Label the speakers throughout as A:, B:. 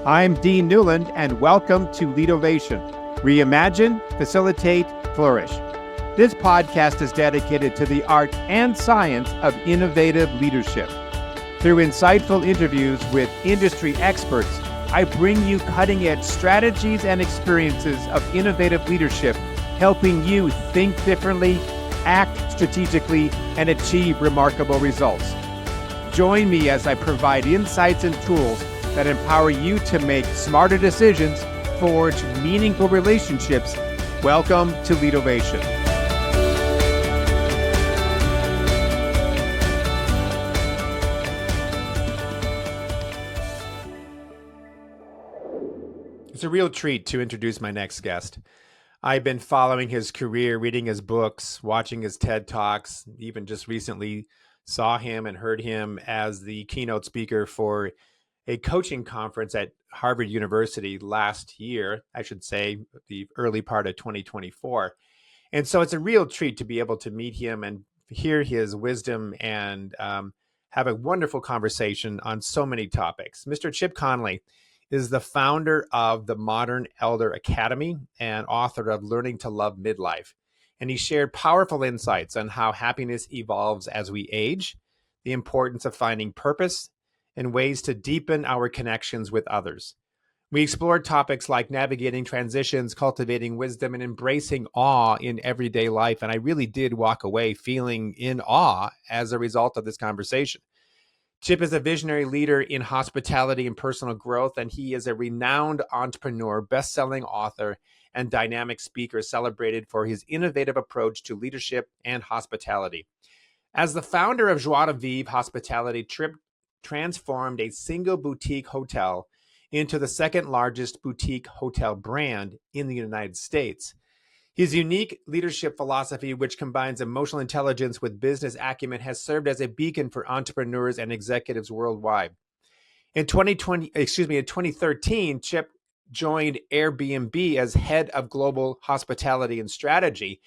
A: I'm Dean Newland, and welcome to Leadovation. Reimagine, facilitate, flourish. This podcast is dedicated to the art and science of innovative leadership. Through insightful interviews with industry experts, I bring you cutting-edge strategies and experiences of innovative leadership, helping you think differently, act strategically, and achieve remarkable results. Join me as I provide insights and tools that empower you to make smarter decisions, forge meaningful relationships. Welcome to Leadovation. It's a real treat to introduce my next guest. I've been following his career, reading his books, watching his TED Talks, even just recently saw him and heard him as the keynote speaker for a coaching conference at Harvard University last year, I should say, the early part of 2024. And so it's a real treat to be able to meet him and hear his wisdom and have a wonderful conversation on so many topics. Mr. Chip Conley is the founder of the Modern Elder Academy and author of Learning to Love Midlife. And he shared powerful insights on how happiness evolves as we age, the importance of finding purpose, and ways to deepen our connections with others. We explored topics like navigating transitions, cultivating wisdom, and embracing awe in everyday life. And I really did walk away feeling in awe as a result of this conversation. Chip is a visionary leader in hospitality and personal growth, and he is a renowned entrepreneur, best-selling author, and dynamic speaker celebrated for his innovative approach to leadership and hospitality. As the founder of Joie de Vivre Hospitality, Chip transformed a single boutique hotel into the second largest boutique hotel brand in the United States. His unique leadership philosophy, which combines emotional intelligence with business acumen, has served as a beacon for entrepreneurs and executives worldwide. In 2013, Chip joined Airbnb as head of global hospitality and strategy,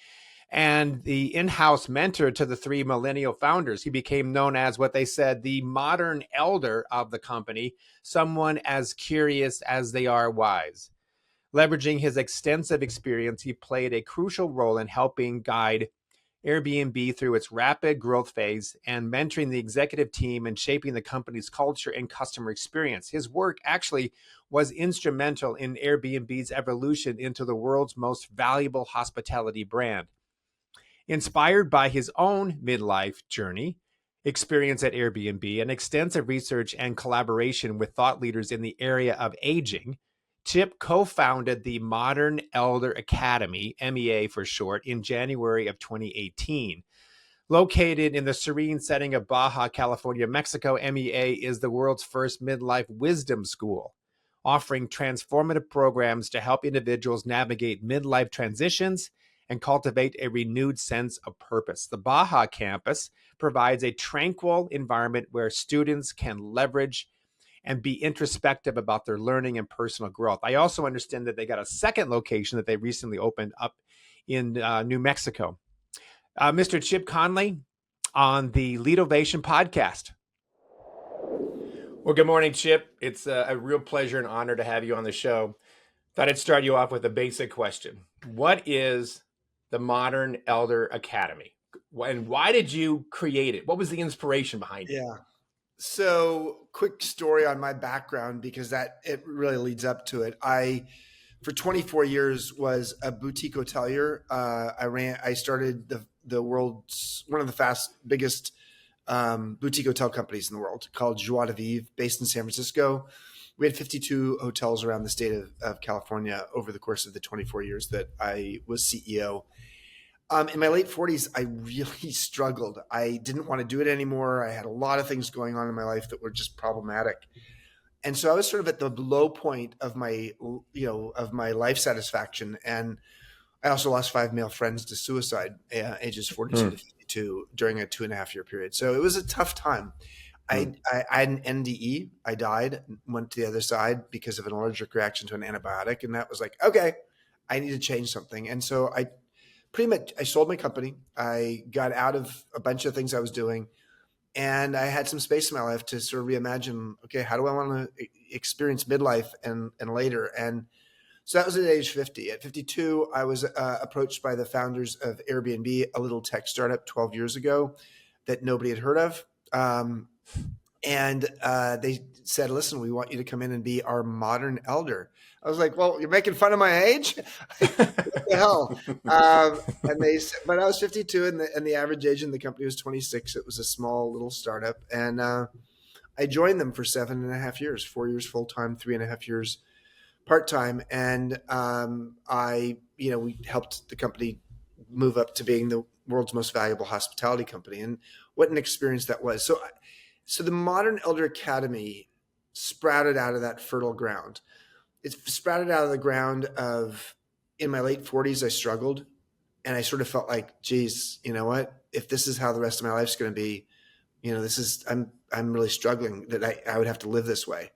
A: and the in-house mentor to the three Millennial founders. He became known as what they said, the modern elder of the company, someone as curious as they are wise. Leveraging his extensive experience, he played a crucial role in helping guide Airbnb through its rapid growth phase and mentoring the executive team and shaping the company's culture and customer experience. His work actually was instrumental in Airbnb's evolution into the world's most valuable hospitality brand. Inspired by his own midlife journey, experience at Airbnb, and extensive research and collaboration with thought leaders in the area of aging, Chip co-founded the Modern Elder Academy, MEA for short, in January of 2018. Located in the serene setting of Baja California, Mexico, MEA is the world's first midlife wisdom school, offering transformative programs to help individuals navigate midlife transitions and cultivate a renewed sense of purpose. The Baja campus provides a tranquil environment where students can leverage and be introspective about their learning and personal growth. I also understand that they got a second location that they recently opened up in New Mexico. Mr. Chip Conley on the Leadovation podcast. Well, good morning, Chip. It's a real pleasure and honor to have you on the show. Thought I'd start you off with a basic question. What is the Modern Elder Academy? And why did you create it? What was the inspiration behind it?
B: Yeah. So quick story on my background, because it really leads up to it. I, for 24 years, was a boutique hotelier. I started the world's, one of the biggest boutique hotel companies in the world, called Joie de Vivre, based in San Francisco. We had 52 hotels around the state of California over the course of the 24 years that I was CEO. In my late 40s, I really struggled. I didn't want to do it anymore. I had a lot of things going on in my life that were just problematic. And so I was sort of at the low point of my life satisfaction. And I also lost 5 male friends to suicide, ages 42 to 52, during a 2.5-year period. So it was a tough time. I had an NDE. I died, went to the other side because of an allergic reaction to an antibiotic. And that was like, okay, I need to change something. And so I sold my company. I got out of a bunch of things I was doing, And I had some space in my life to sort of reimagine, okay, how do I want to experience midlife and later? And so that was at age 50. At 52, I was approached by the founders of Airbnb, a little tech startup 12 years ago that nobody had heard of. And they said, listen, we want you to come in and be our modern elder. I was like, well, you're making fun of my age? What the hell? And they said, but I was 52 and the average age in the company was 26. It was a small little startup. And I joined them for 7.5 years, 4 years full-time, 3.5 years part-time. And we helped the company move up to being the world's most valuable hospitality company. And what an experience that was. So the Modern Elder Academy sprouted out of that fertile ground. It sprouted out of the ground of, in my late 40s, I struggled. And I sort of felt like, geez, you know what? If this is how the rest of my life's going to be, I'm really struggling that I would have to live this way.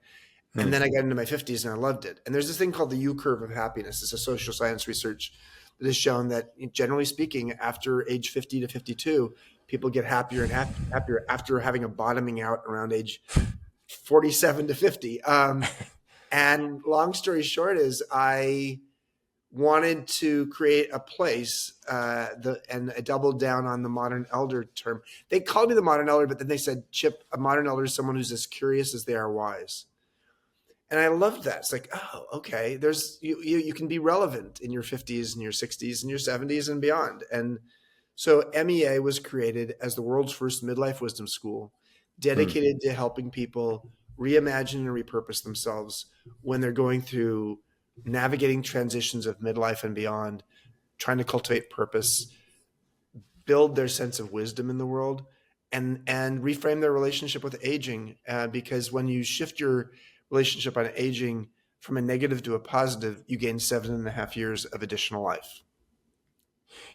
B: And then I got into my 50s and I loved it. And there's this thing called the U curve of happiness. It's a social science research that has shown that, generally speaking, after age 50 to 52, people get happier and happier after having a bottoming out around age 47 to 50. And long story short is I wanted to create a place, and I doubled down on the modern elder term. They called me the modern elder, but then they said, Chip, a modern elder is someone who's as curious as they are wise. And I loved that. It's like, oh, okay. There's you can be relevant in your 50s and your 60s and your 70s and beyond. And so MEA was created as the world's first midlife wisdom school, dedicated to helping people reimagine and repurpose themselves when they're going through navigating transitions of midlife and beyond, trying to cultivate purpose, build their sense of wisdom in the world, and reframe their relationship with aging. Because when you shift your relationship on aging from a negative to a positive, you gain 7.5 years of additional life.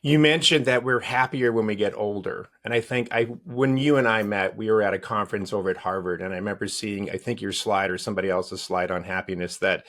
A: You mentioned that we're happier when we get older. And I think when you and I met, we were at a conference over at Harvard. And I remember seeing, I think your slide or somebody else's slide on happiness, that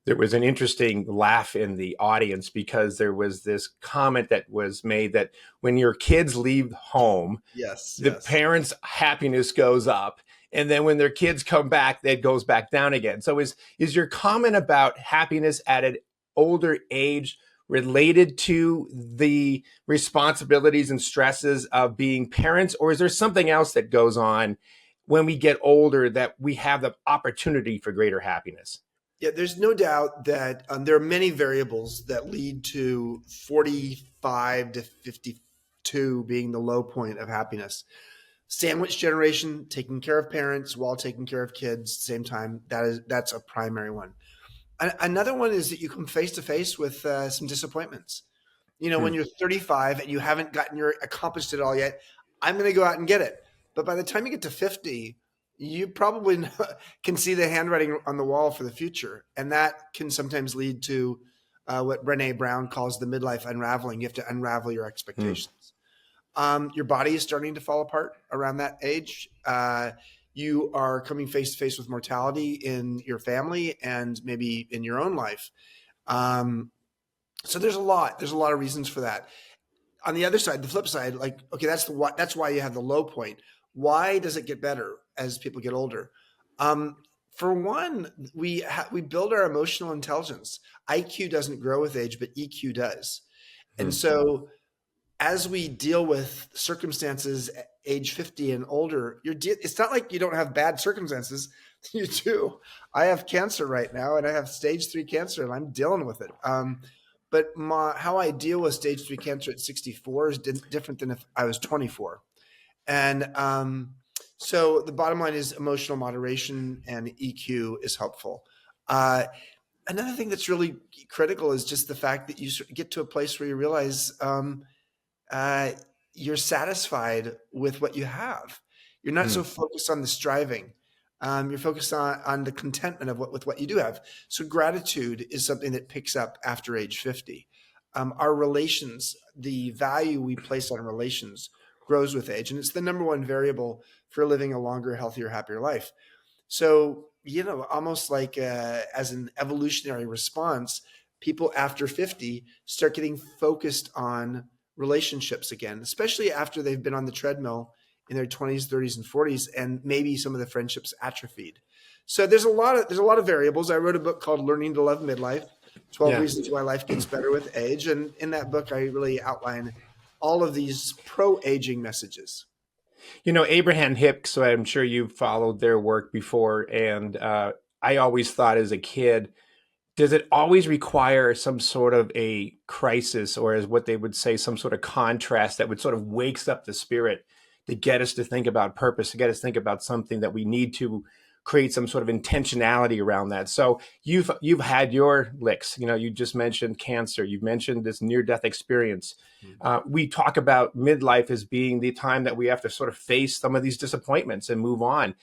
A: there was an interesting laugh in the audience because there was this comment that was made that when your kids leave home,
B: Yes,
A: the
B: yes.
A: parents' happiness goes up. And then when their kids come back, that goes back down again. So is your comment about happiness at an older age related to the responsibilities and stresses of being parents, or is there something else that goes on when we get older that we have the opportunity for greater happiness?
B: Yeah, there's no doubt that there are many variables that lead to 45 to 52 being the low point of happiness. Sandwich generation, taking care of parents while taking care of kids at the same time, that's a primary one. Another one is that you come face to face with some disappointments. When you're 35 and you haven't accomplished it all yet, I'm going to go out and get it. But by the time you get to 50, you probably can see the handwriting on the wall for the future. And that can sometimes lead to what Brené Brown calls the midlife unraveling. You have to unravel your expectations. Your body is starting to fall apart around that age. You are coming face to face with mortality in your family and maybe in your own life. So there's a lot of reasons for that. On the other side, the flip side, like, okay, that's why you have the low point. Why does it get better as people get older? For one, we build our emotional intelligence. IQ doesn't grow with age, but EQ does. And so as we deal with circumstances at age 50 and older, it's not like you don't have bad circumstances. You do. I have cancer right now, and I have stage 3 cancer, and I'm dealing with it. But how I deal with stage 3 cancer at 64 is different than if I was 24. And so the bottom line is emotional moderation and EQ is helpful. Another thing that's really critical is just the fact that you get to a place where you realize you're satisfied with what you have. You're not so focused on the striving. You're focused on the contentment with what you do have. So gratitude is something that picks up after age 50. Our relations, the value we place on relations grows with age. And it's the number one variable for living a longer, healthier, happier life. So, almost like as an evolutionary response, people after 50 start getting focused on relationships again, especially after they've been on the treadmill in their 20s, 30s, and 40s, and maybe some of the friendships atrophied. So there's a lot of variables. I wrote a book called Learning to Love Midlife, 12
A: Yeah.
B: Reasons Why Life Gets Better with Age. And in that book, I really outline all of these pro-aging messages.
A: Abraham Hicks, so I'm sure you've followed their work before. And I always thought as a kid, does it always require some sort of a crisis, or as what they would say, some sort of contrast that would sort of wakes up the spirit to get us to think about purpose, to get us to think about something that we need to create some sort of intentionality around that? So you've had your licks. You just mentioned cancer. You've mentioned this near death experience. We talk about midlife as being the time that we have to sort of face some of these disappointments and move on.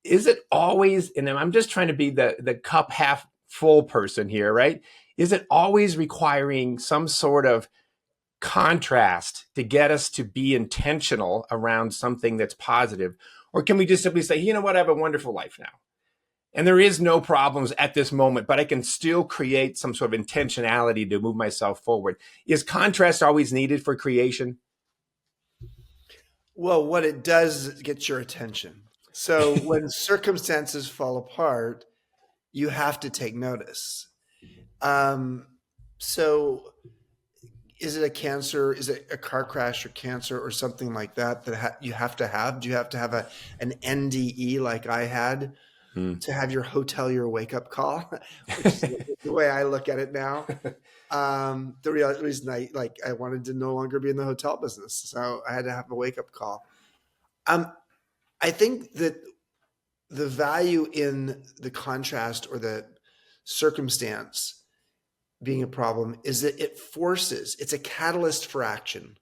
A: Is it always, and I'm just trying to be the cup half full person here, right? Is it always requiring some sort of contrast to get us to be intentional around something that's positive? Or can we just simply say, you know what, I have a wonderful life now, and there is no problems at this moment, but I can still create some sort of intentionality to move myself forward? Is contrast always needed for creation?
B: Well, what it does is it gets your attention. So when circumstances fall apart, you have to take notice. Um, so is it a cancer? Is it a car crash or cancer or something like that you have to have? Do you have to have an NDE like I had
A: Hmm.
B: to have your hotelier wake up call, which is the way I look at it now? The real reason I wanted to no longer be in the hotel business, so I had to have a wake up call. Um, I think that the value in the contrast or the circumstance being a problem is that it's a catalyst for action,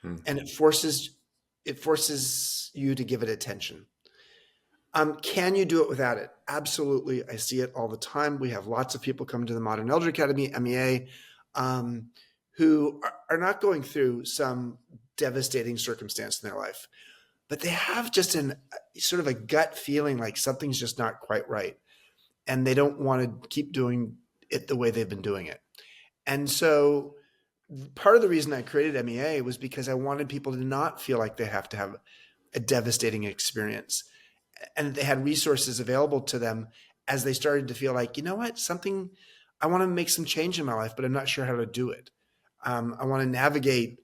A: Hmm.
B: and it forces you to give it attention. Can you do it without it? Absolutely. I see it all the time. We have lots of people come to the Modern Elder Academy, MEA, who are not going through some devastating circumstance in their life, but they have just an sort of a gut feeling like something's just not quite right, and they don't want to keep doing it the way they've been doing it. And so part of the reason I created MEA was because I wanted people to not feel like they have to have a devastating experience, and they had resources available to them as they started to feel like, you know what, something, I want to make some change in my life, but I'm not sure how to do it. I want to navigate,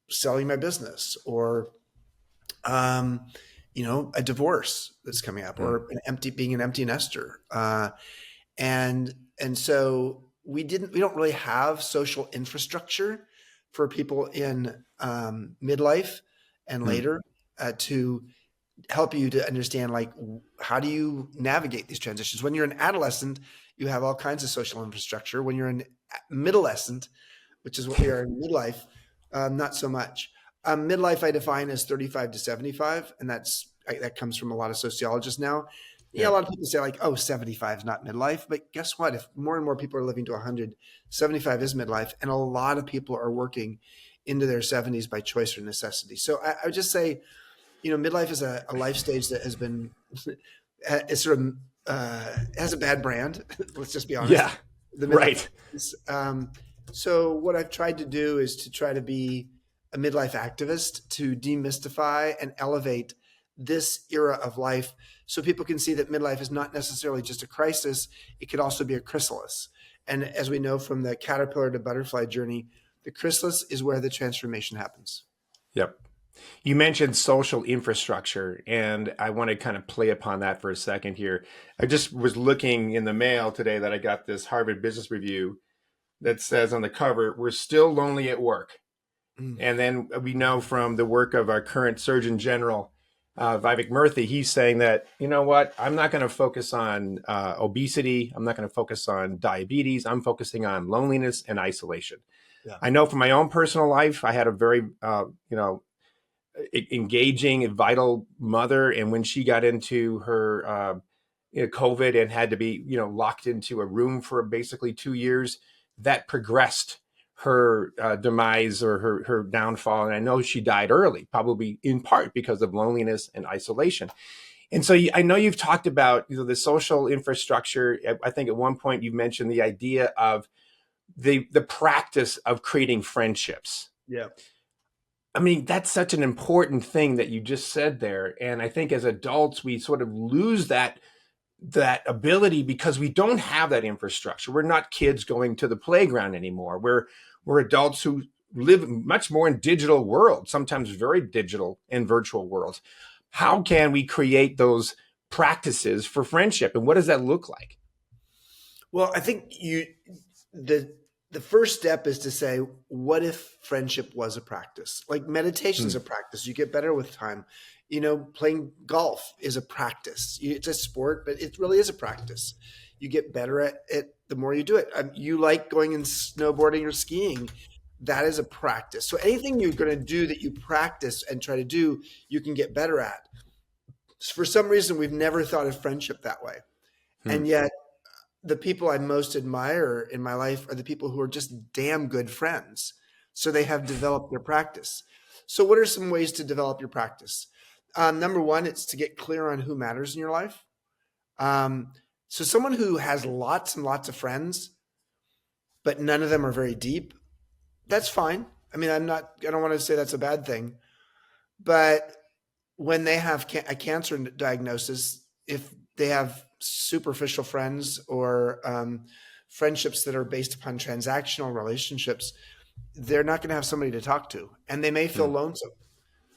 B: selling my business, or um, a divorce that's coming up,
A: Hmm.
B: or being an empty nester. And so we don't really have social infrastructure for people in midlife and
A: Hmm.
B: later to help you to understand, like, how do you navigate these transitions. When you're an adolescent, you have all kinds of social infrastructure. When you're an middlescent, which is what we are in midlife, not so much. Midlife I define as 35 to 75, and that comes from a lot of sociologists now. Yeah, a
A: Yeah.
B: lot of people say like, oh, 75 is not midlife, but guess what? If more and more people are living to 100, 75 is midlife, and a lot of people are working into their 70s by choice or necessity. So I would just say, midlife is a life stage that has been, it's sort of, has a bad brand. Let's just be honest.
A: Yeah.
B: The midlife.
A: Right.
B: So what I've tried to do is to try to be a midlife activist, to demystify and elevate this era of life, so people can see that midlife is not necessarily just a crisis. It could also be a chrysalis. And as we know from the caterpillar to butterfly journey, the chrysalis is where the transformation happens.
A: Yep. You mentioned social infrastructure, and I want to kind of play upon that for a second here. I just was looking in the mail today that I got this Harvard Business Review that says on the cover, "We're still lonely at work."
B: Mm.
A: And then we know from the work of our current Surgeon General, Vivek Murthy, he's saying that, you know what, I'm not going to focus on obesity. I'm not going to focus on diabetes. I'm focusing on loneliness and isolation.
B: Yeah.
A: I know from my own personal life, I had a very, engaging, vital mother. And when she got into her COVID and had to be, locked into a room for basically 2 years, that progressed her demise or her downfall. And I know she died early, probably in part because of loneliness and isolation. And so I know you've talked about the social infrastructure. I think at one point you mentioned the idea of the practice of creating friendships.
B: Yeah.
A: I mean, that's such an important thing that you just said there. And I think as adults, we sort of lose that ability because we don't have that infrastructure. We're not kids going to the playground anymore. We're adults who live much more in digital worlds, sometimes very digital and virtual worlds. How can we create those practices for friendship, and what does that look like?
B: Well, I think the the first step is to say, what if friendship was a practice? Like meditation is
A: Hmm.
B: a practice. You get better with time. Playing golf is a practice. It's a sport, but it really is a practice. You get better at it the more you do it. You like going and snowboarding or skiing. That is a practice. So anything you're going to do that you practice and try to do, you can get better at. For some reason, we've never thought of friendship that way.
A: Hmm.
B: And yet, the people I most admire in my life are the people who are just damn good friends. So they have developed their practice. So, what are some ways to develop your practice? Number one, it's to get clear on who matters in your life. Um, so, someone who has lots and lots of friends, but none of them are very deep, that's fine. I mean, I don't want to say that's a bad thing, but when they have a cancer diagnosis, if they have superficial friends or friendships that are based upon transactional relationships, they're not going to have somebody to talk to, and they may feel
A: Hmm.
B: lonesome.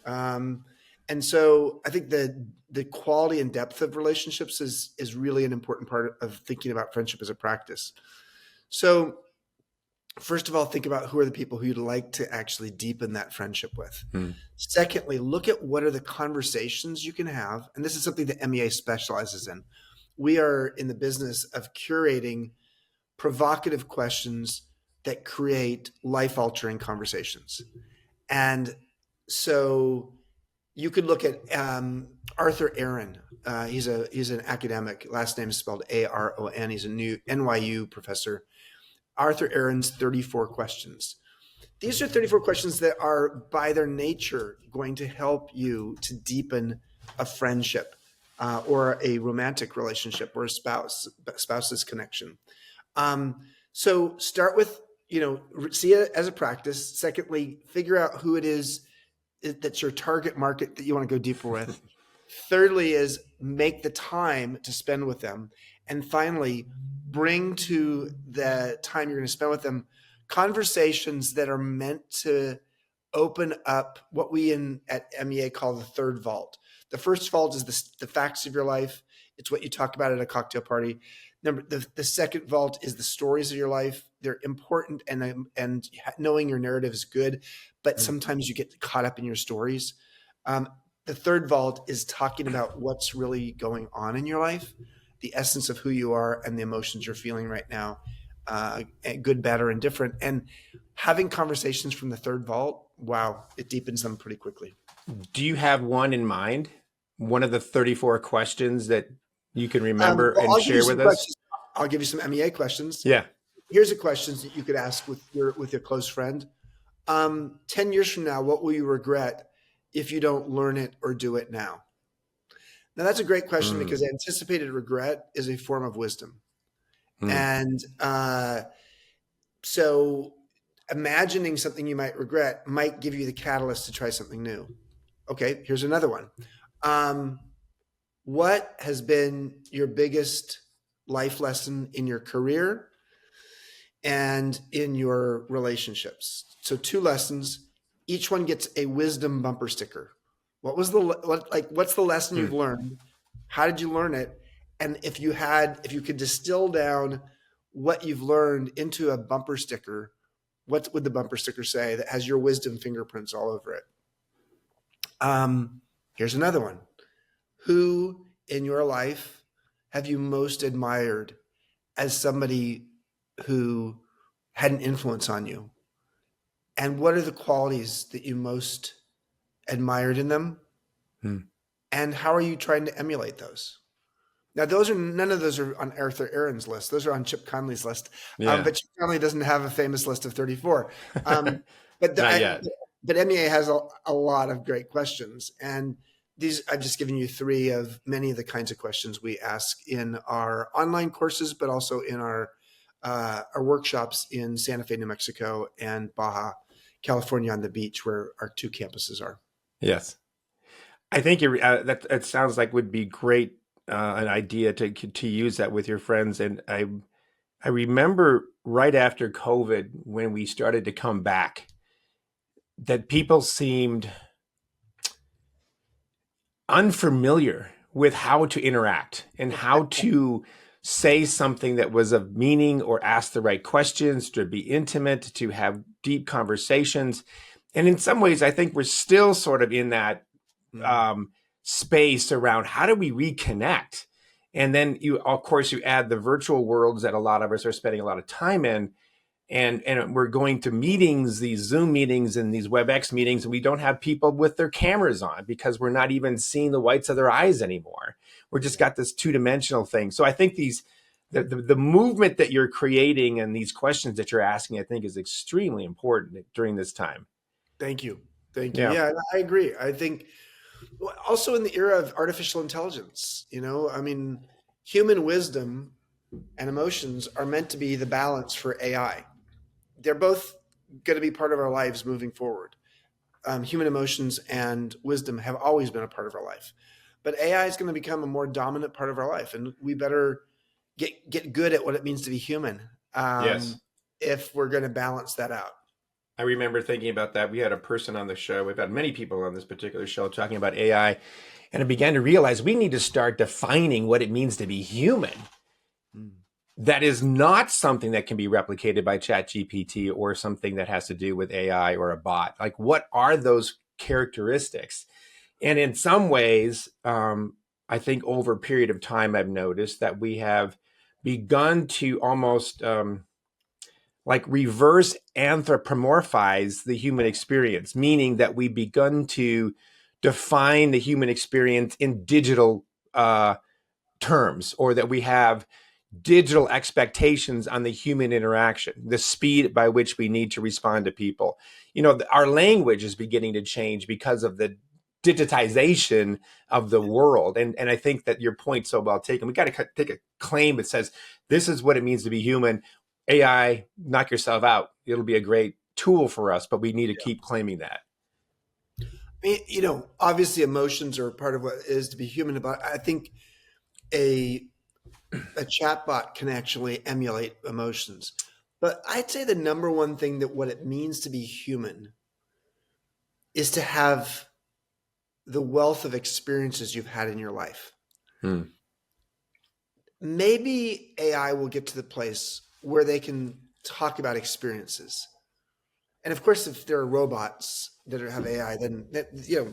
B: Um, and so, I think the quality and depth of relationships is really an important part of thinking about friendship as a practice. So, first of all, think about who are the people who you'd like to actually deepen that friendship with.
A: Hmm.
B: Secondly, look at what are the conversations you can have. And this is something that MEA specializes in. We are in the business of curating provocative questions that create life altering conversations. And so you could look at Arthur Aaron. He's an academic. Last name is spelled Aron. He's a new NYU professor. Arthur Aaron's 34 questions. These are 34 questions that are, by their nature, going to help you to deepen a friendship or a romantic relationship or a spouse's connection. So start with, see it as a practice. Secondly, figure out who it is that's your target market that you want to go deeper with. Thirdly, is make the time to spend with them. And finally, bring to the time you're going to spend with them conversations that are meant to open up what we at MEA call the third vault. The first vault is the facts of your life. It's what you talk about at a cocktail party. The second vault is the stories of your life. They're important, and knowing your narrative is good, but
A: Hmm.
B: sometimes you get caught up in your stories. Um, the third vault is talking about what's really going on in your life, the essence of who you are, and the emotions you're feeling right now, good, bad, or indifferent. And having conversations from the third vault, wow, it deepens them pretty quickly.
A: Do you have one in mind? One of the 34 questions that you can remember
B: Well,
A: and
B: I'll give you
A: share
B: some
A: with us?
B: questions. I'll give you some MEA questions.
A: Yeah.
B: Here's the questions that you could ask with your close friend. 10 years from now, what will you regret if you don't learn it or do it now? Now, that's a great question
A: Hmm.
B: because anticipated regret is a form of wisdom.
A: Hmm.
B: And so imagining something you might regret might give you the catalyst to try something new. Okay, here's another one. Um, what has been your biggest life lesson in your career and in your relationships? So two lessons, each one gets a wisdom bumper sticker. What's the lesson
A: Hmm.
B: you've learned? How did you learn it? And if you could distill down what you've learned into a bumper sticker, what would the bumper sticker say that has your wisdom fingerprints all over it? Here's another one. Who in your life have you most admired as somebody who had an influence on you? And what are the qualities that you most admired in them?
A: Hmm.
B: And how are you trying to emulate those? Now, none of those are on Arthur Aaron's list. Those are on Chip Conley's list.
A: Yeah.
B: But Chip Conley doesn't have a famous list of 34. Um, but
A: Not yet.
B: but MEA has a lot of great questions, and these I've just given you three of many of the kinds of questions we ask in our online courses, but also in our workshops in Santa Fe, New Mexico, and Baja California on the beach where our two campuses are.
A: Yes. I think that it sounds like would be great, an idea to use that with your friends. And I remember right after COVID when we started to come back that people seemed unfamiliar with how to interact and how to say something that was of meaning or ask the right questions, to be intimate, to have deep conversations. And in some ways, I think we're still sort of in that
B: Mm.
A: um, space around how do we reconnect. And then you, of course, you add the virtual worlds that a lot of us are spending a lot of time in, and we're going to meetings, these Zoom meetings and these WebEx meetings, and we don't have people with their cameras on because we're not even seeing the whites of their eyes anymore. We're just got this two-dimensional thing. So I think the movement that you're creating and these questions that you're asking, I think is extremely important during this time.
B: Thank you. Thank you.
A: Yeah.
B: Yeah, I agree. I think also in the era of artificial intelligence, I mean, human wisdom and emotions are meant to be the balance for AI. They're both going to be part of our lives moving forward. Human emotions and wisdom have always been a part of our life, but AI is going to become a more dominant part of our life, and we better get good at what it means to be human
A: Yes.
B: if we're going to balance that out.
A: I remember thinking about that. We had a person on the show. We've had many people on this particular show talking about AI, and I began to realize we need to start defining what it means to be human.
B: Mm.
A: That is not something that can be replicated by ChatGPT or something that has to do with AI or a bot. Like, what are those characteristics? And in some ways, I think over a period of time, I've noticed that we have begun to almost like reverse anthropomorphize the human experience, meaning that we've begun to define the human experience in digital terms, or that we have digital expectations on the human interaction, the speed by which we need to respond to people. Our language is beginning to change because of the digitization of the world. And I think that your point's so well taken. We got to take a claim that says, this is what it means to be human. AI, knock yourself out. It'll be a great tool for us, but we need to keep claiming that.
B: Obviously emotions are part of what it is to be human, but I think a a chatbot can actually emulate emotions. But I'd say the number one thing that what it means to be human is to have the wealth of experiences you've had in your life.
A: Hmm.
B: Maybe AI will get to the place where they can talk about experiences. And of course, if there are robots that have AI, then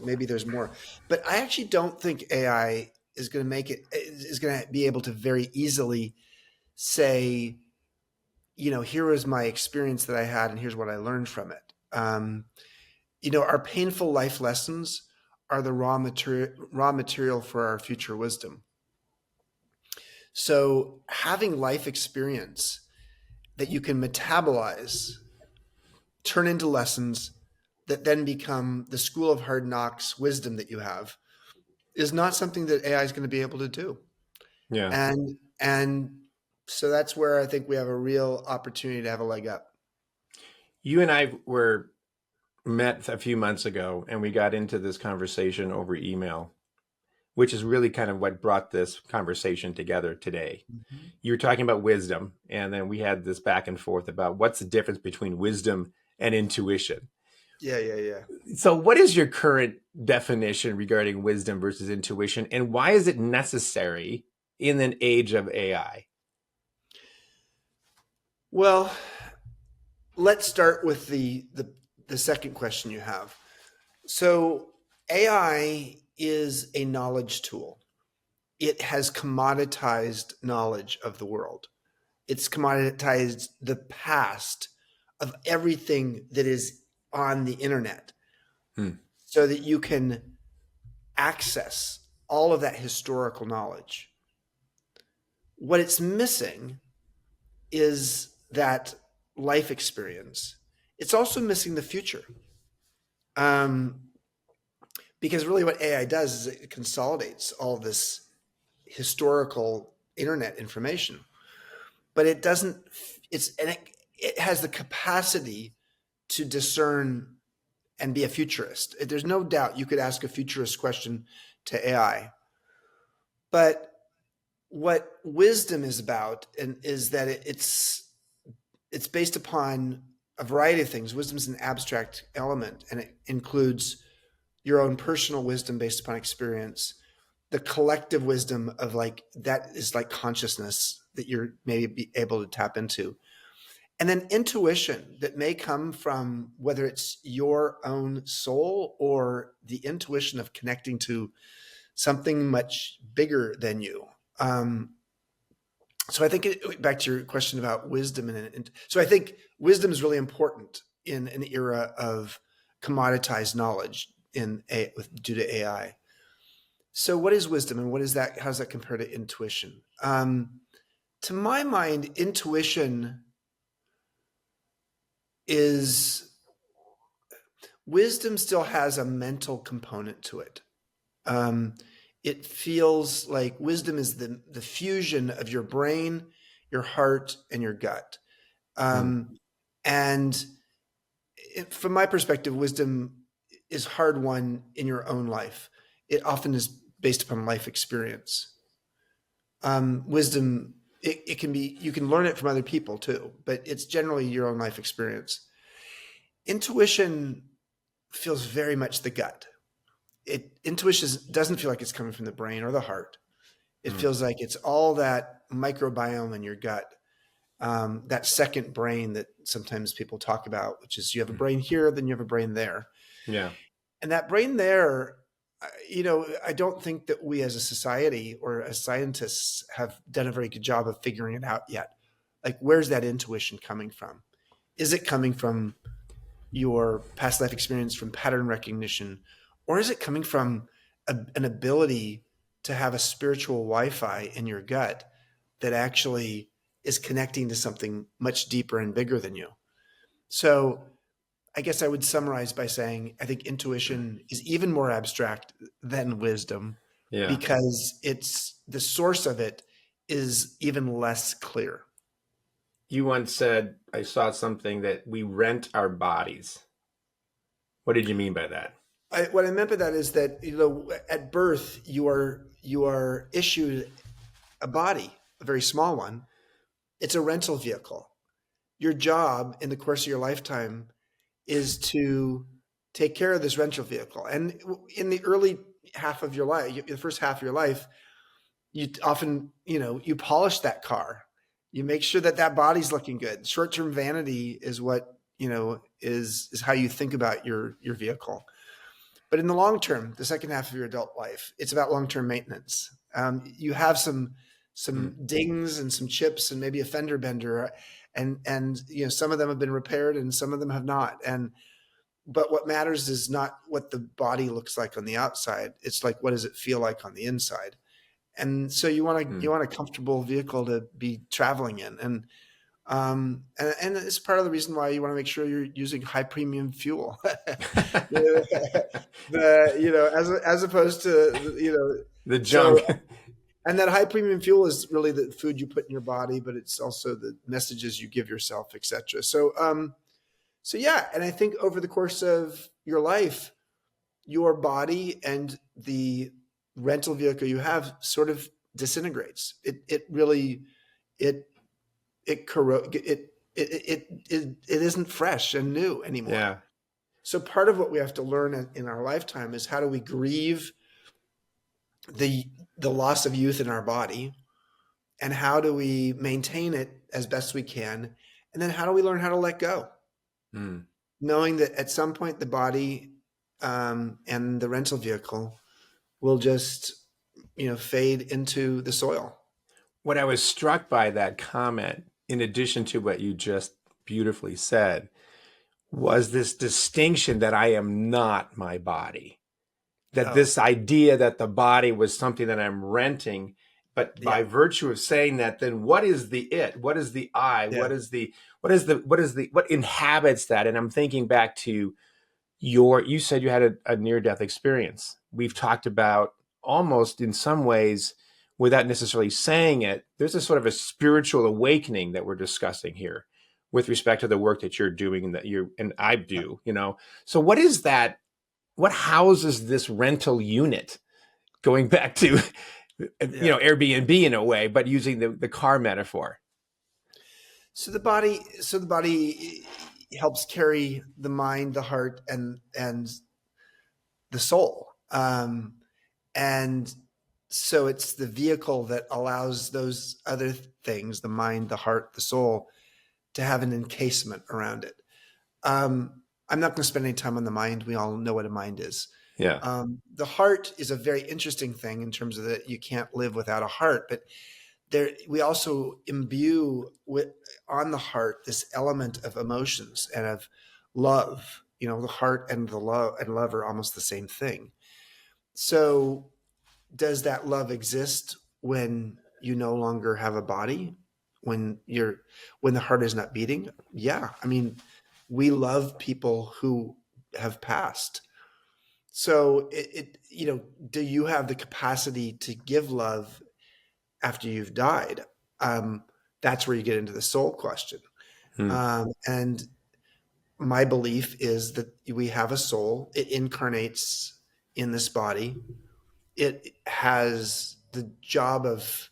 B: maybe there's more. But I actually don't think AI is going to be able to very easily say, here was my experience that I had, and here's what I learned from it. Our painful life lessons are the raw material for our future wisdom. So having life experience that you can metabolize, turn into lessons that then become the school of hard knocks wisdom that you have is not something that AI is going to be able to do.
A: Yeah.
B: And so that's where I think we have a real opportunity to have a leg up.
A: You and I were met a few months ago, and we got into this conversation over email, which is really kind of what brought this conversation together today.
B: Mhm.
A: You were talking about wisdom, and then we had this back and forth about what's the difference between wisdom and intuition.
B: Yeah, yeah, yeah.
A: So, what is your current definition regarding wisdom versus intuition, and why is it necessary in an age of AI?
B: Well, let's start with the second question you have. So AI is a knowledge tool. It has commoditized knowledge of the world. It's commoditized the past of everything that is on the internet
A: Hmm.
B: so that you can access all of that historical knowledge. What it's missing is that life experience. It's also missing the future. Um, because really what AI does is it consolidates all this historical internet information, but it doesn't, it has the capacity to discern and be a futurist. There's no doubt you could ask a futurist question to AI. But what wisdom is about and is that it's based upon a variety of things. Wisdom is an abstract element, and it includes your own personal wisdom based upon experience, the collective wisdom of like that is like consciousness that you're maybe be able to tap into. And then intuition that may come from whether it's your own soul or the intuition of connecting to something much bigger than you. So I think back to your question about wisdom, and so I think wisdom is really important in an era of commoditized knowledge due to AI. So what is wisdom, and what is that? How does that compare to intuition? To my mind, intuition is wisdom still has a mental component to it. It feels like wisdom is the fusion of your brain, your heart, and your gut. And from my perspective, wisdom is hard won in your own life. It often is based upon life experience. Wisdom, it can be, you can learn it from other people too, but it's generally your own life experience. Intuition feels very much the gut. Intuition doesn't feel like it's coming from the brain or the heart. It feels like it's all that microbiome in your gut, that second brain that sometimes people talk about, which is you have a brain here, then you have a brain there.
A: Yeah.
B: And that brain there, I don't think that we as a society or as scientists have done a very good job of figuring it out yet. Like, where's that intuition coming from? Is it coming from your past life experience, from pattern recognition, or is it coming from an ability to have a spiritual Wi-Fi in your gut that actually is connecting to something much deeper and bigger than you? So I guess I would summarize by saying I think intuition is even more abstract than wisdom,
A: Yeah.
B: because it's the source of it is even less clear.
A: You once said, I saw something that we rent our bodies. What did you mean by that?
B: What I meant by that is that at birth you are issued a body, a very small one. It's a rental vehicle. Your job in the course of your lifetime is to take care of this rental vehicle. And in the early half of your life, the first half of your life, you often, you polish that car. You make sure that that body's looking good. Short-term vanity is what, is how you think about your vehicle. But in the long term, the second half of your adult life, it's about long-term maintenance. You have some dings and some chips and maybe a fender bender, and some of them have been repaired and some of them have not. But what matters is not what the body looks like on the outside. It's like, what does it feel like on the inside? And so you want a comfortable vehicle to be traveling in, and it's part of the reason why you want to make sure you're using high premium fuel, as opposed to
A: The
B: so.
A: junk.
B: And that high premium fuel is really the food you put in your body, but it's also the messages you give yourself, etc. So yeah, and I think over the course of your life, your body and the rental vehicle you have sort of disintegrates. It really it isn't fresh and new anymore.
A: Yeah.
B: So part of what we have to learn in our lifetime is how do we grieve the loss of youth in our body, and how do we maintain it as best we can, and then how do we learn how to let go, knowing that at some point the body and the rental vehicle will just fade into the soil.
A: What I was struck by that comment, in addition to what you just beautifully said, was this distinction that I am not my body. That this idea that the body was something that I'm renting, but by virtue of saying that, then what is the it? What is the I?
B: Yeah.
A: What inhabits that? And I'm thinking back to you said you had a near-death experience. We've talked about, almost in some ways, without necessarily saying it, there's a sort of a spiritual awakening that we're discussing here, with respect to the work that you're doing and that you and I do, you know. So what is that? What houses this rental unit? Going back to
B: Yeah.
A: Airbnb in a way, but using the car metaphor.
B: So the body helps carry the mind, the heart, and the soul. And so it's the vehicle that allows those other things, the mind, the heart, the soul, to have an encasement around it. I'm not going to spend any time on the mind. We all know what a mind is.
A: Yeah.
B: The heart is a very interesting thing in terms of that you can't live without a heart, but there we also imbue with on the heart this element of emotions and of love. The heart and the love are almost the same thing. So does that love exist when you no longer have a body, when the heart is not beating? Yeah, I mean, we love people who have passed. So do you have the capacity to give love after you've died? um, that's where you get into the soul question.
A: Hmm.
B: And my belief is that we have a soul. It incarnates in this body. It has the job of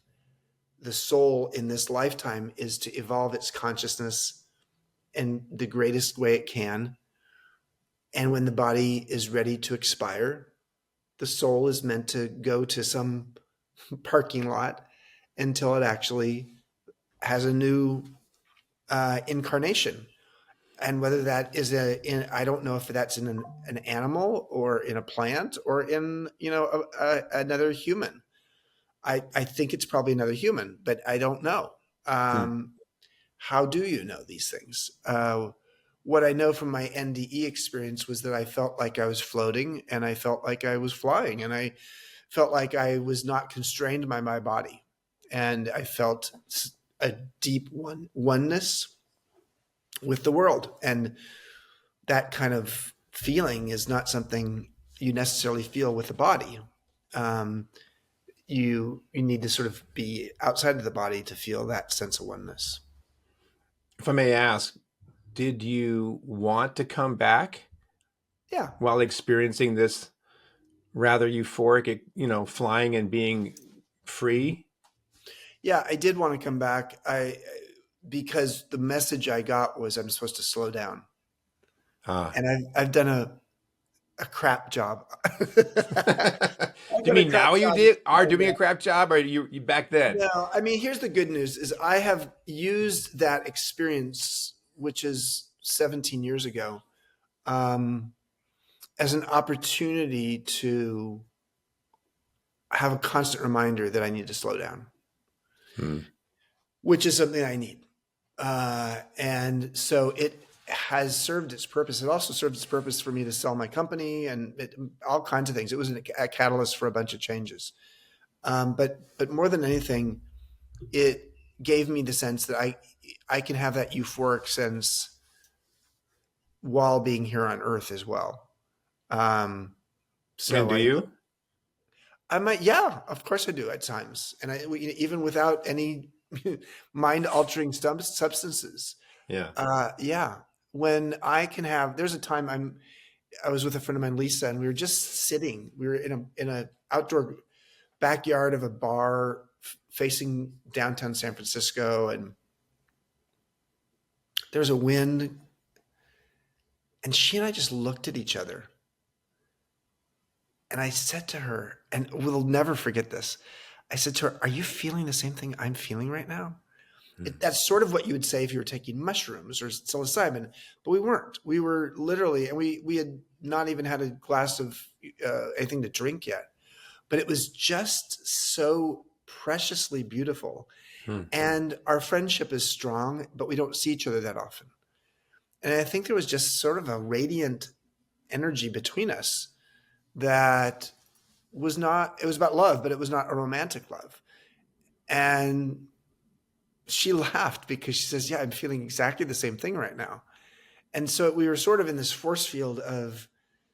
B: the soul in this lifetime is to evolve its consciousness in the greatest way it can. And when the body is ready to expire, the soul is meant to go to some parking lot until it actually has a new incarnation. And whether that is I don't know if that's in an animal or in a plant or in another human. I think it's probably another human, but I don't know.
A: Hmm.
B: Um, how do you know these things? What I know from my NDE experience was that I felt like I was floating, and I felt like I was flying, and I felt like I was not constrained by my body, and I felt a deep oneness with the world. And that kind of feeling is not something you necessarily feel with the body. Um, you need to sort of be outside of the body to feel that sense of oneness.
A: If I may ask, did you want to come back
B: Yeah,
A: while experiencing this rather euphoric, flying and being free?
B: yeah, I did want to come back. I Because the message I got was I'm supposed to slow down,
A: Ah.
B: and I've done a crap job.
A: Do
B: I've
A: you
B: done a
A: mean
B: crap
A: now you
B: job.
A: are doing a crap job, or you back then?
B: No, I mean, here's the good news: is I have used that experience, which is 17 years ago, um, as an opportunity to have a constant reminder that I need to slow down,
A: Hmm.
B: which is something I need. And so it has served its purpose. It also served its purpose for me to sell my company and all kinds of things. It was a catalyst for a bunch of changes. But more than anything, it gave me the sense that I can have that euphoric sense while being here on Earth as well. Um,
A: And
B: so
A: do you?
B: I might, yeah, of course I do at times, and even without any mind altering substances.
A: Yeah.
B: Yeah, when I can have, there's a time I was with a friend of mine, Lisa, and we were just sitting. We were in a outdoor backyard of a bar facing downtown San Francisco, and there was a wind, and she and I just looked at each other, and I said to her, and we'll never forget this. I said to her, "Are you feeling the same thing I'm feeling right now?"
A: Hmm.
B: That's sort of what you would say if you were taking mushrooms or psilocybin, but we weren't. We were literally, and we had not even had a glass of anything to drink yet, but it was just so preciously beautiful.
A: Hmm.
B: And our friendship is strong, but we don't see each other that often. And I think there was just sort of a radiant energy between us that was not, it was about love, but it was not a romantic love. And she laughed because she says, "Yeah, I'm feeling exactly the same thing right now." And so we were sort of in this force field of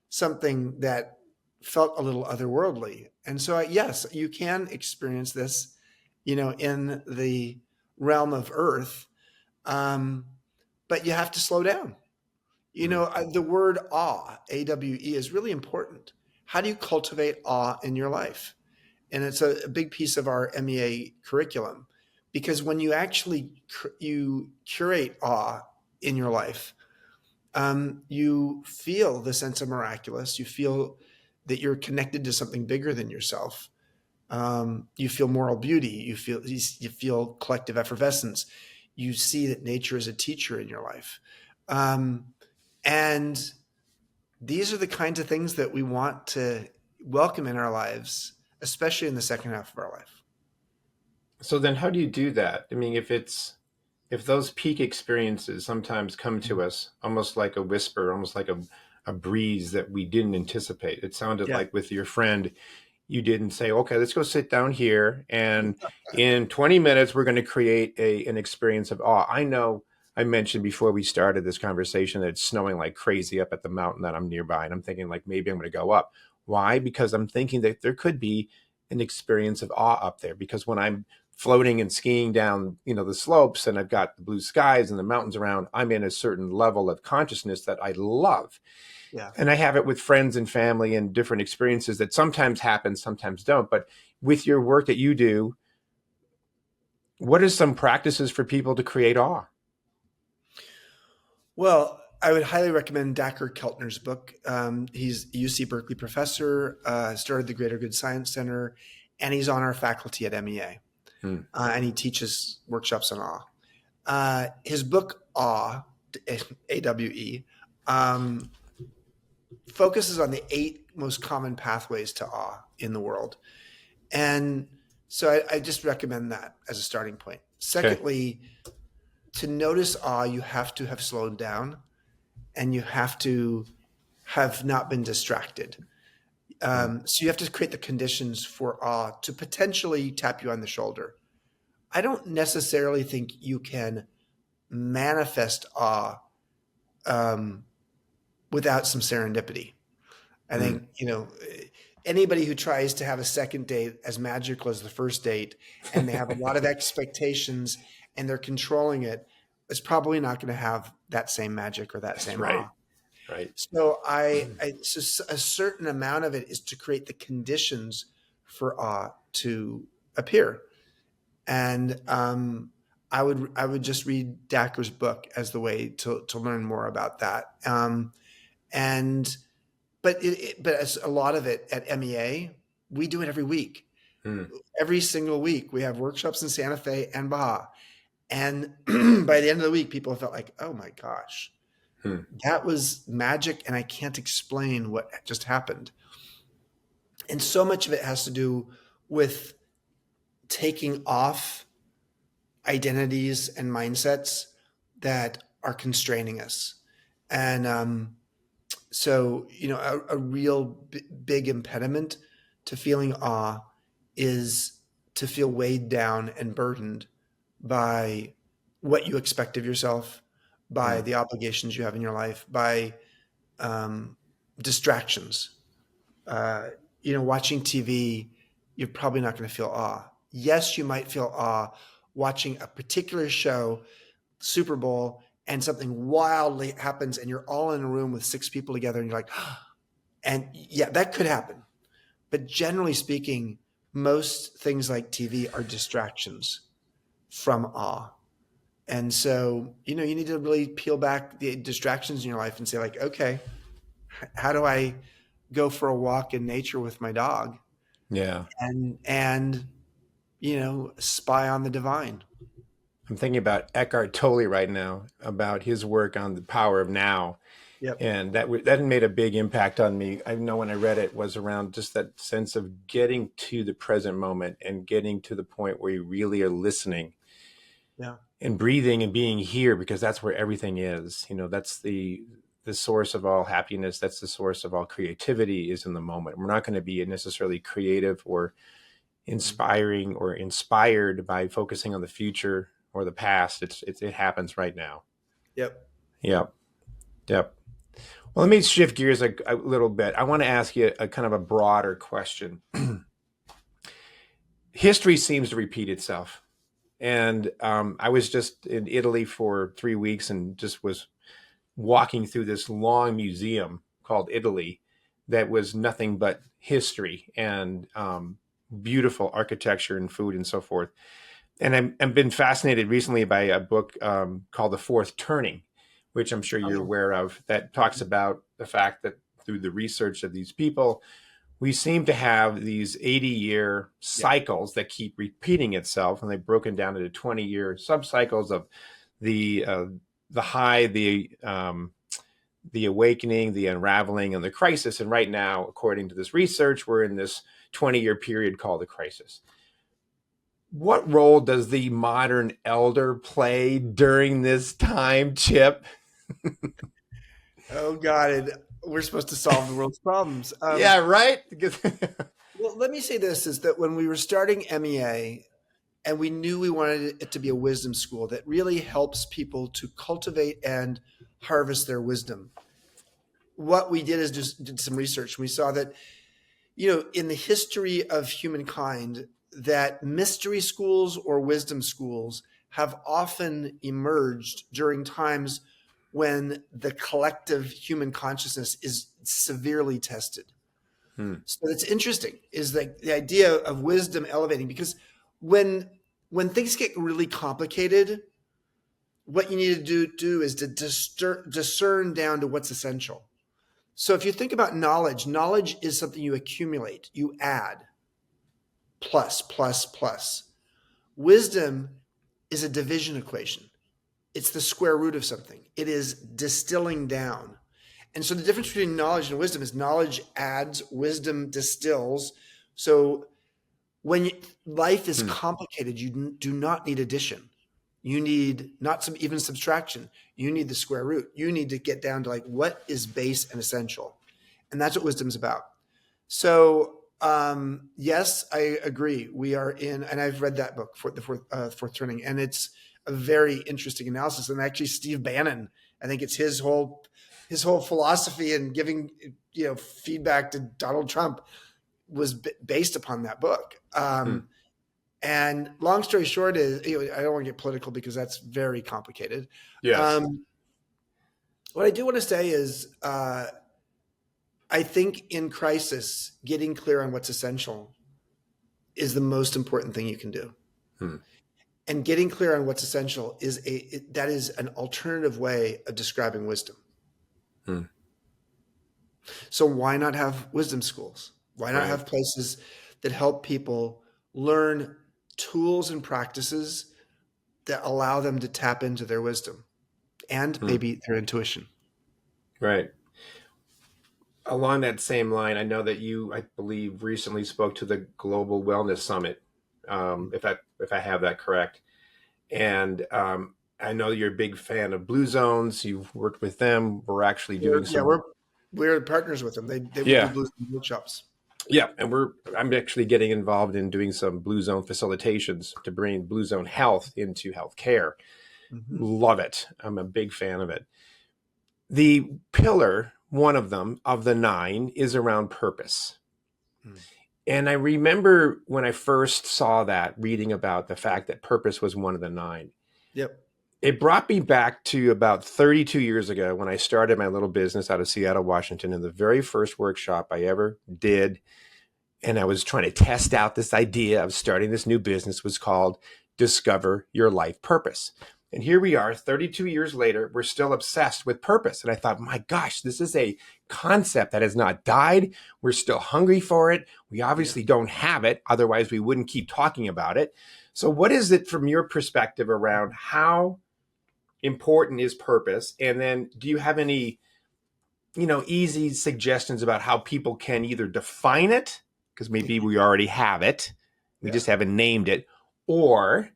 B: something that felt a little otherworldly. And so, yes, you can experience this, in the realm of Earth. Um, but you have to slow down.
A: Mm.
B: The word awe, AWE, is really important. How do you cultivate awe in your life? And it's a big piece of our MEA curriculum, because when you actually you curate awe in your life, you feel the sense of miraculous. You feel that you're connected to something bigger than yourself. You feel moral beauty. You feel collective effervescence. You see that nature is a teacher in your life, um, and these are the kinds of things that we want to welcome in our lives, especially in the second half of our life.
A: So then how do you do that? I mean, if those peak experiences sometimes come to us almost like a whisper, almost like a breeze that we didn't anticipate. It sounded
B: Yeah,
A: like with your friend, you didn't say, okay, let's go sit down here. And in 20 minutes, we're going to create an experience of awe. I know I mentioned before we started this conversation that it's snowing like crazy up at the mountain that I'm nearby. And I'm thinking like, maybe I'm going to go up. Why? Because I'm thinking that there could be an experience of awe up there, because when I'm floating and skiing down, the slopes, and I've got the blue skies and the mountains around, I'm in a certain level of consciousness that I love.
B: yeah.
A: And I have it with friends and family and different experiences that sometimes happen, sometimes don't. But with your work that you do, what are some practices for people to create awe?
B: Well, I would highly recommend Dacher Keltner's book. He's a UC Berkeley professor, started the Greater Good Science Center, and he's on our faculty at MEA.
A: Hmm.
B: And he teaches workshops on awe. His book, Awe, AWE, um, focuses on the 8 most common pathways to awe in the world. And so I just recommend that as a starting point.
A: Okay.
B: Secondly, to notice awe, you have to have slowed down and you have to have not been distracted.
A: Hmm.
B: So you have to create the conditions for awe to potentially tap you on the shoulder. I don't necessarily think you can manifest awe um, without some serendipity. I
A: Hmm.
B: think, anybody who tries to have a second date as magical as the first date and they have a lot of expectations and they're controlling it, is probably not going to have that same magic or that
A: That's
B: same awe.
A: right. Right.
B: So so a certain amount of it is to create the conditions for awe to appear. And I would just read Dacker's book as the way to learn more about that. And but as a lot of it at MEA, we do it every week.
A: Hmm.
B: Every single week, we have workshops in Santa Fe and Baja. And by the end of the week, people felt like, oh my gosh,
A: Hmm.
B: that was magic, and I can't explain what just happened. And so much of it has to do with taking off identities and mindsets that are constraining us. And so, a real big impediment to feeling awe is to feel weighed down and burdened by what you expect of yourself, by
A: Hmm.
B: the obligations you have in your life, by um, distractions. Uh, watching TV, you're probably not going to feel awe. Yes, you might feel awe watching a particular show, Super Bowl, and something wildly happens, and you're all in a room with 6 people together, and you're like, and yeah, that could happen. But generally speaking, most things like TV are distractions from awe. And so, you need to really peel back the distractions in your life and say, like, okay, how do I go for a walk in nature with my dog
A: Yeah.
B: and spy on the divine?
A: I'm thinking about Eckhart Tolle right now, about his work on the power of now.
B: Yep.
A: And that made a big impact on me. I know when I read it was around just that sense of getting to the present moment and getting to the point where you really are listening
B: Yeah.
A: and breathing and being here, because that's where everything is. That's the source of all happiness. That's the source of all creativity, is in the moment. We're not going to be necessarily creative or inspiring or inspired by focusing on the future or the past. It happens right now.
B: Yep.
A: Yep. Yep. Well, let me shift gears a little bit. I want to ask you a kind of a broader question. History seems to repeat itself. And I was just in Italy for 3 weeks and just was walking through this long museum called Italy that was nothing but history and beautiful architecture and food and so forth. And I've been fascinated recently by a book called The Fourth Turning, which I'm sure
B: Oh,
A: you're
B: yeah.
A: aware of, that talks about the fact that through the research of these people, we seem to have these 80-year
B: Yeah.
A: cycles that keep repeating itself, and they've broken down into 20-year subcycles of the uh, the high, the awakening, the unraveling, and the crisis. And right now, according to this research, we're in this 20-year period called the crisis. What role does the modern elder play during this time, Chip?
B: Oh God, we're supposed to solve the world's problems.
A: Yeah, right?
B: Well, let me say this: is that when we were starting MEA, and we knew we wanted it to be a wisdom school that really helps people to cultivate and harvest their wisdom. What we did is just did some research. We saw that, in the history of humankind, that mystery schools or wisdom schools have often emerged during times when the collective human consciousness is severely tested.
A: Hmm.
B: So it's interesting is like the idea of wisdom elevating, because when when things get really complicated, what you need to do is to discern down to what's essential. So if you think about knowledge, knowledge is something you accumulate, you add, plus, plus, plus. Wisdom is a division equation. It's the square root of something. It is distilling down. And so the difference between knowledge and wisdom is knowledge adds, wisdom distills. So when life is
A: Hmm.
B: complicated, you do not need addition. You need not some even subtraction. You need the square root. You need to get down to like what is base and essential. And that's what wisdom's about. So yes, I agree. We are in, and I've read that book for the fourth turning, and it's a very interesting analysis. And actually, Steve Bannon, I think it's his whole philosophy and giving feedback to Donald Trump was based upon that book.
A: Hmm.
B: And long story short is, I don't want to get political because that's very complicated.
A: Yes.
B: What I do want to say is, I think in crisis, getting clear on what's essential is the most important thing you can do.
A: Hmm.
B: And getting clear on what's essential that is an alternative way of describing wisdom.
A: Hmm.
B: So why not have wisdom schools? Why not
A: Right.
B: have places that help people learn tools and practices that allow them to tap into their wisdom and
A: Hmm.
B: maybe their intuition?
A: Right. Along that same line, I know that you, I believe, recently spoke to the Global Wellness Summit, if I have that correct. And I know you're a big fan of Blue Zones. You've worked with them. We're actually doing
B: We're, yeah,
A: some.
B: we're partners with them. We do
A: Yeah,
B: blue workshops.
A: yeah, and I'm actually getting involved in doing some Blue Zone facilitations to bring Blue Zone health into healthcare.
B: Mm-hmm.
A: Love it. I'm a big fan of it. The pillar, one of them, of the nine, is around purpose.
B: Mm.
A: And I remember when I first saw that, reading about the fact that purpose was one of the nine,
B: Yep.
A: it brought me back to about 32 years ago when I started my little business out of Seattle, Washington. And the very first workshop I ever did, and I was trying to test out this idea of starting this new business, was called Discover Your Life Purpose. And here we are 32 years later, we're still obsessed with purpose. And I thought, my gosh, this is a concept that has not died. We're still hungry for it. We
B: Yeah.
A: obviously don't have it. Otherwise, we wouldn't keep talking about it. So, what is it from your perspective around how important is purpose? And then do you have any, easy suggestions about how people can either define it, because maybe we already have it, we
B: Yeah.
A: just haven't named it, or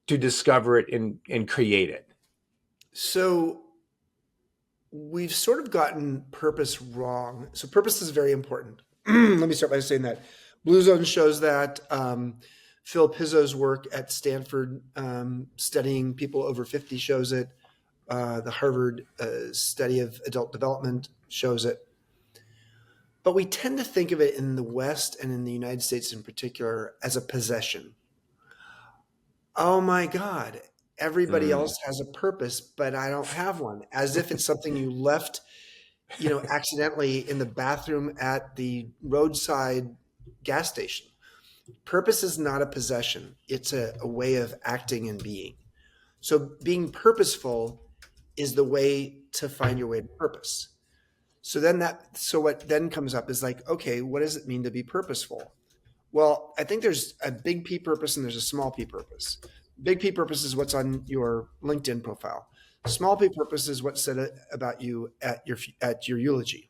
A: to discover it and create it?
B: So we've sort of gotten purpose wrong. So purpose is very important. Let me start by saying that Blue Zone shows that. Phil Pizzo's work at Stanford, studying people over 50, shows it. The Harvard study of adult development shows it. But we tend to think of it in the West and in the United States in particular as a possession. Oh my God. Everybody
A: Mm,
B: else has a purpose, but I don't have one. As if it's something you left, accidentally in the bathroom at the roadside gas station. Purpose is not a possession. It's a way of acting and being. So being purposeful is the way to find your way to purpose. So what then comes up is like, okay, what does it mean to be purposeful? Well, I think there's a big P purpose and there's a small P purpose. Big P purpose is what's on your LinkedIn profile. Small P purpose is what's said about you at your eulogy.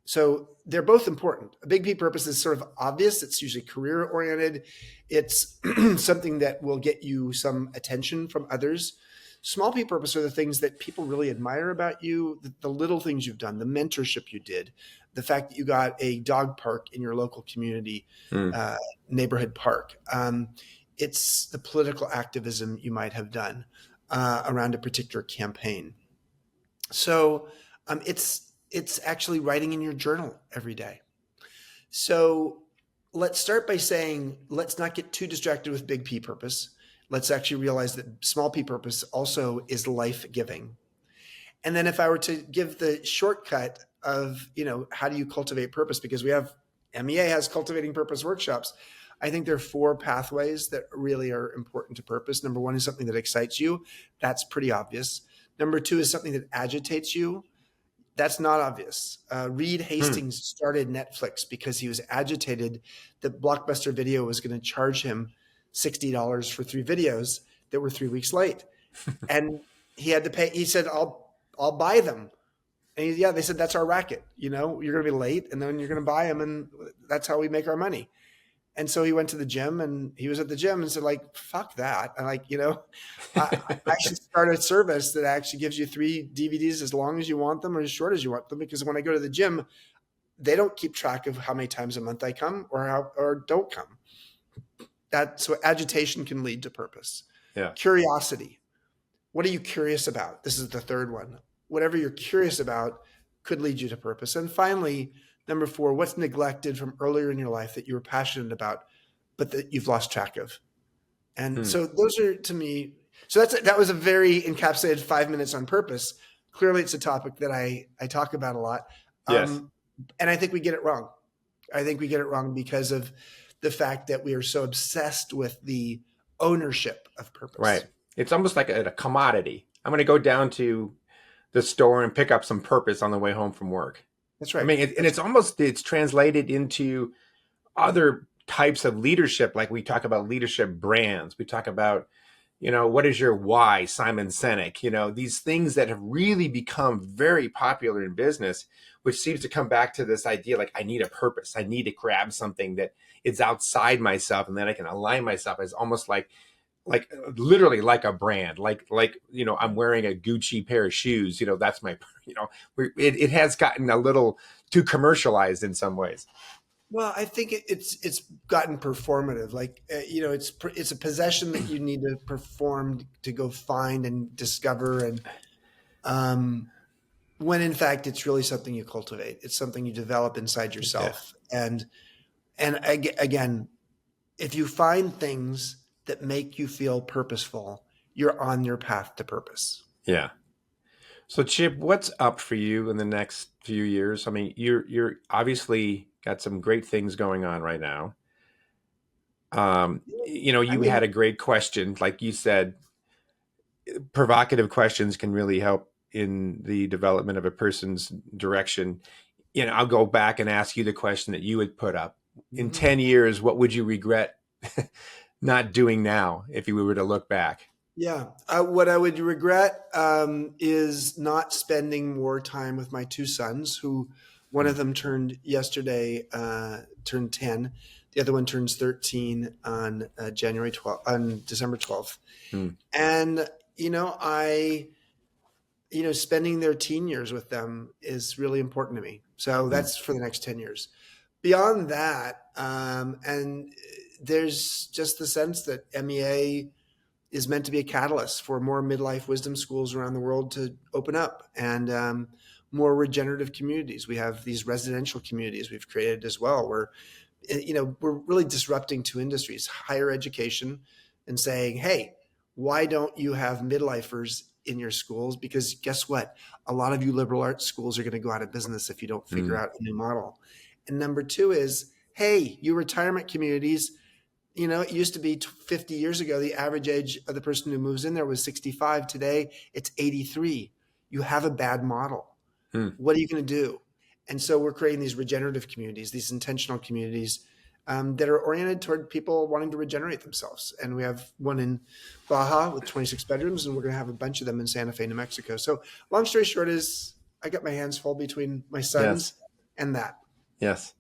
B: So they're both important. A big P purpose is sort of obvious. It's usually career oriented. It's something that will get you some attention from others. Small P purpose are the things that people really admire about you, the little things you've done, the mentorship you did, the fact that you got a dog park in your local community,
A: mm.
B: uh, neighborhood park. It's the political activism you might have done around a particular campaign. So it's actually writing in your journal every day. So let's start by saying let's not get too distracted with big P purpose. Let's actually realize that small P purpose also is life giving. And then if I were to give the shortcut of, how do you cultivate purpose? Because we have MEA has cultivating purpose workshops. I think there are four pathways that really are important to purpose. Number one is something that excites you. That's pretty obvious. Number two is something that agitates you. That's not obvious. Reed
A: Hmm.
B: Hastings started Netflix because he was agitated that Blockbuster Video was going to charge him $60 for three videos that were 3 weeks late, and he had to pay. He said, "I'll buy them." And yeah, they said that's our racket. You're going to be late, and then you're going to buy them, and that's how we make our money. And so he went to the gym, and he was at the gym and said, like, fuck that. And like, I should start a service that actually gives you three DVDs as long as you want them or as short as you want them. Because when I go to the gym, they don't keep track of how many times a month I come or don't come. So agitation can lead to purpose.
A: Yeah.
B: Curiosity. What are you curious about? This is the third one. Whatever you're curious about could lead you to purpose. And finally, number four, what's neglected from earlier in your life that you were passionate about, but that you've lost track of? And
A: Hmm.
B: so those are, to me, so that was a very encapsulated 5 minutes on purpose. Clearly, it's a topic that I talk about a lot.
A: Yes.
B: Um, and I think we get it wrong. I think we get it wrong because of the fact that we are so obsessed with the ownership of
A: Right.
B: purpose.
A: It's almost like a commodity. I'm going to go down to the store and pick up some purpose on the way home from work.
B: That's
A: I
B: right.
A: mean, and
B: That's
A: it's translated into other types of leadership. Like we talk about leadership brands. We talk about, what is your why, Simon Sinek, these things that have really become very popular in business, which seems to come back to this idea like I need a purpose. I need to grab something that is outside myself and then I can align myself as almost like literally like a brand, like I'm wearing a Gucci pair of shoes, that's my, it has gotten a little too commercialized in some ways.
B: Well, I think it's gotten performative. Like it's a possession that you need to perform to go find and discover, and um, when in fact it's really something you cultivate. It's something you develop inside
A: Yeah.
B: yourself, and again, if you find things that make you feel purposeful, you're on your path to purpose.
A: Yeah. So Chip, what's up for you in the next few years? I mean, you're obviously got some great things going on right now.
B: I
A: You
B: mean,
A: had a great question, like you said, provocative questions can really help in the development of a person's direction. I'll go back and ask you the question that you would put up. In
B: mhm.
A: 10 years, what would you regret not doing now if you were to look back?
B: Yeah. What I would regret is not spending more time with my two sons, who one
A: Hmm.
B: of them turned yesterday, turned 10. The other one turns 13 on on December 12th.
A: Hmm.
B: And, spending their teen years with them is really important to me. So
A: Hmm.
B: that's for the next 10 years. Beyond that, and there's just the sense that MEA is meant to be a catalyst for more midlife wisdom schools around the world to open up, and more regenerative communities. We have these residential communities we've created as well, where we're really disrupting two industries: higher education, and saying, "Hey, why don't you have midlifers in your schools? Because guess what? A lot of you liberal arts schools are going to go out of business if you don't figure out a new model. And number two is, hey, you retirement communities, it used to be 50 years ago, the average age of the person who moves in there was 65. Today, it's 83. You have a bad model. What are you going to do? And so we're creating these regenerative communities, these intentional communities that are oriented toward people wanting to regenerate themselves. And we have one in Baja with 26 bedrooms, and we're going to have a bunch of them in Santa Fe, New Mexico. So long story short is I got my hands full between my sons and that.
A: Yes.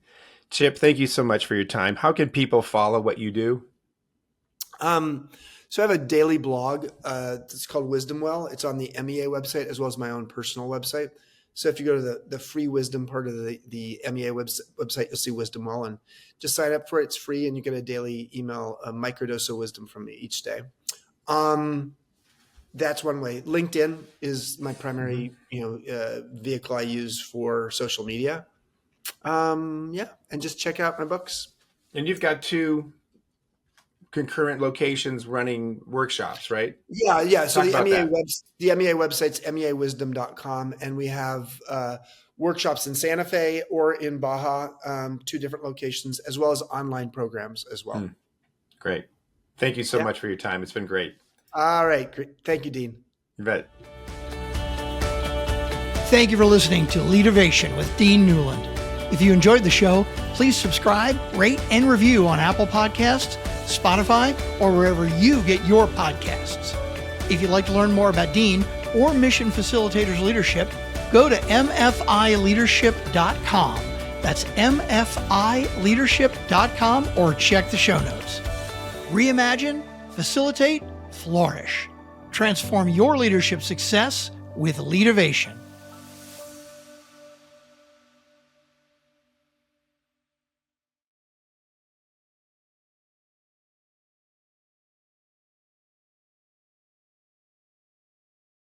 A: Chip, thank you so much for your time. How can people follow what you do?
B: So I have a daily blog. It's called Wisdom Well. It's on the MEA website as well as my own personal website. So if you go to the free wisdom part of the MEA website, you'll see Wisdom Well, and just sign up for it. It's free, and you get a daily email, a microdose of wisdom from me each day. That's one way. LinkedIn is my primary, vehicle I use for social media. And just check out my books.
A: And you've got 2 concurrent locations running workshops, right?
B: Yeah. So the MEA website's meawisdom.com, and we have workshops in Santa Fe or in Baja, 2 different locations, as well as online programs as well.
A: Great. Thank you so much for your time. It's been great.
B: All right. Great. Thank you, Dean.
A: You bet.
C: Thank you for listening to Leadervation with Dean Newland. If you enjoyed the show, please subscribe, rate, and review on Apple Podcasts, Spotify, or wherever you get your podcasts. If you'd like to learn more about Dean or Mission Facilitators Leadership, go to mfileadership.com. That's mfileadership.com, or check the show notes. Reimagine, facilitate, flourish. Transform your leadership success with Leadervation.